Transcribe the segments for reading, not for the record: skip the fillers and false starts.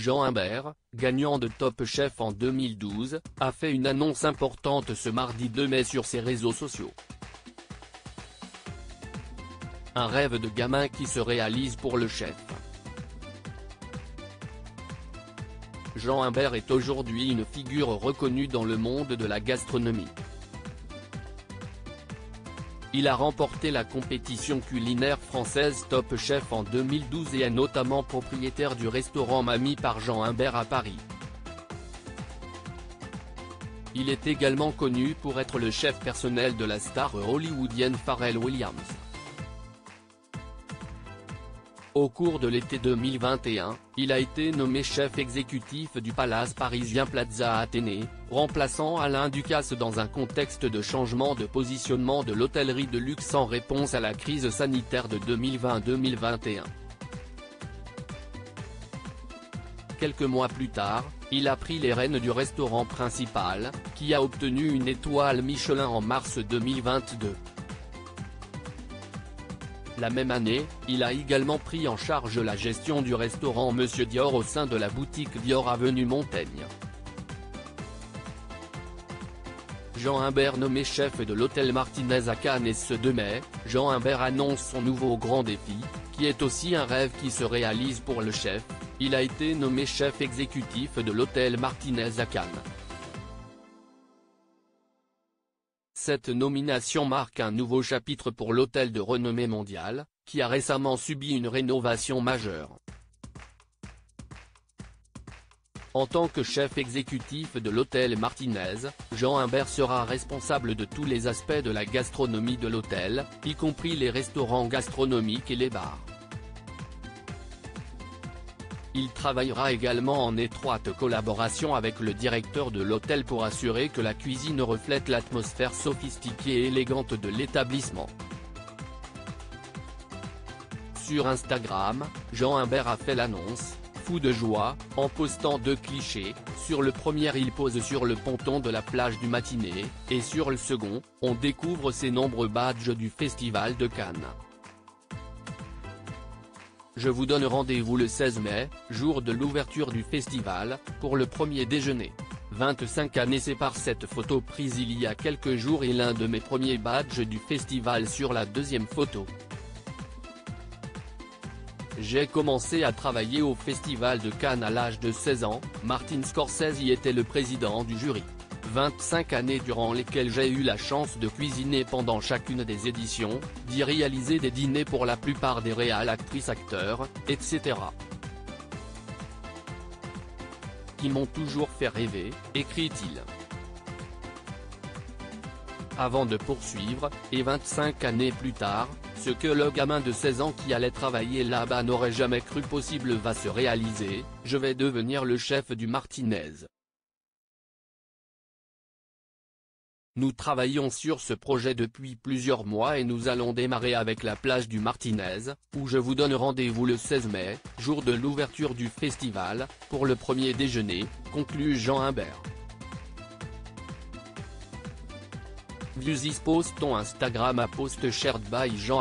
Jean Imbert, gagnant de Top Chef en 2012, a fait une annonce importante ce mardi 2 mai sur ses réseaux sociaux. Un rêve de gamin qui se réalise pour le chef. Jean Imbert est aujourd'hui une figure reconnue dans le monde de la gastronomie. Il a remporté la compétition culinaire française Top Chef en 2012 et est notamment propriétaire du restaurant Mamie par Jean Imbert à Paris. Il est également connu pour être le chef personnel de la star hollywoodienne Pharrell Williams. Au cours de l'été 2021, il a été nommé chef exécutif du Palace parisien Plaza Athénée, remplaçant Alain Ducasse dans un contexte de changement de positionnement de l'hôtellerie de luxe en réponse à la crise sanitaire de 2020-2021. Quelques mois plus tard, il a pris les rênes du restaurant principal, qui a obtenu une étoile Michelin en mars 2022. La même année, il a également pris en charge la gestion du restaurant Monsieur Dior au sein de la boutique Dior avenue Montaigne. Jean Imbert nommé chef de l'hôtel Martinez à Cannes et ce 2 mai, Jean Imbert annonce son nouveau grand défi, qui est aussi un rêve qui se réalise pour le chef. Il a été nommé chef exécutif de l'hôtel Martinez à Cannes. Cette nomination marque un nouveau chapitre pour l'hôtel de renommée mondiale, qui a récemment subi une rénovation majeure. En tant que chef exécutif de l'hôtel Martinez, Jean Imbert sera responsable de tous les aspects de la gastronomie de l'hôtel, y compris les restaurants gastronomiques et les bars. Il travaillera également en étroite collaboration avec le directeur de l'hôtel pour assurer que la cuisine reflète l'atmosphère sophistiquée et élégante de l'établissement. Sur Instagram, Jean Imbert a fait l'annonce, fou de joie, en postant 2 clichés. Sur le premier il pose sur le ponton de la plage du Matinée, et sur le second, on découvre ses nombreux badges du Festival de Cannes. Je vous donne rendez-vous le 16 mai, jour de l'ouverture du festival, pour le premier déjeuner. 25 années séparent cette photo prise il y a quelques jours et l'un de mes premiers badges du festival sur la deuxième photo. J'ai commencé à travailler au Festival de Cannes à l'âge de 16 ans, Martin Scorsese y était le président du jury. 25 années durant lesquelles j'ai eu la chance de cuisiner pendant chacune des éditions, d'y réaliser des dîners pour la plupart des actrices acteurs, etc. Qui m'ont toujours fait rêver, écrit-il. Avant de poursuivre, et 25 années plus tard, ce que le gamin de 16 ans qui allait travailler là-bas n'aurait jamais cru possible va se réaliser, je vais devenir le chef du Martinez. Nous travaillons sur ce projet depuis plusieurs mois et nous allons démarrer avec la plage du Martinez, où je vous donne rendez-vous le 16 mai, jour de l'ouverture du festival, pour le premier déjeuner, conclut Jean Imbert. Views is post ton Instagram à post shared by Jean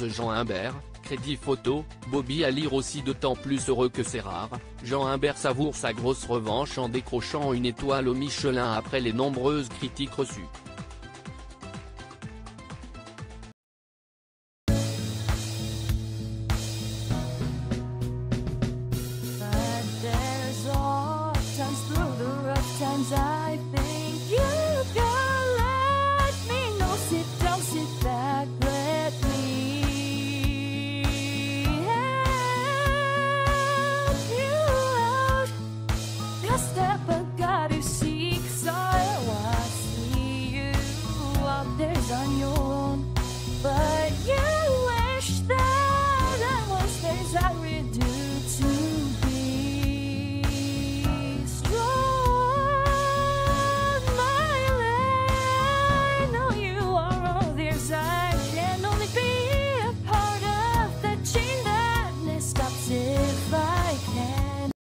@Jean Imbert. Crédit photo, Bobby à lire aussi d'autant plus heureux que c'est rare, Jean Imbert savoure sa grosse revanche en décrochant une étoile au Michelin après les nombreuses critiques reçues.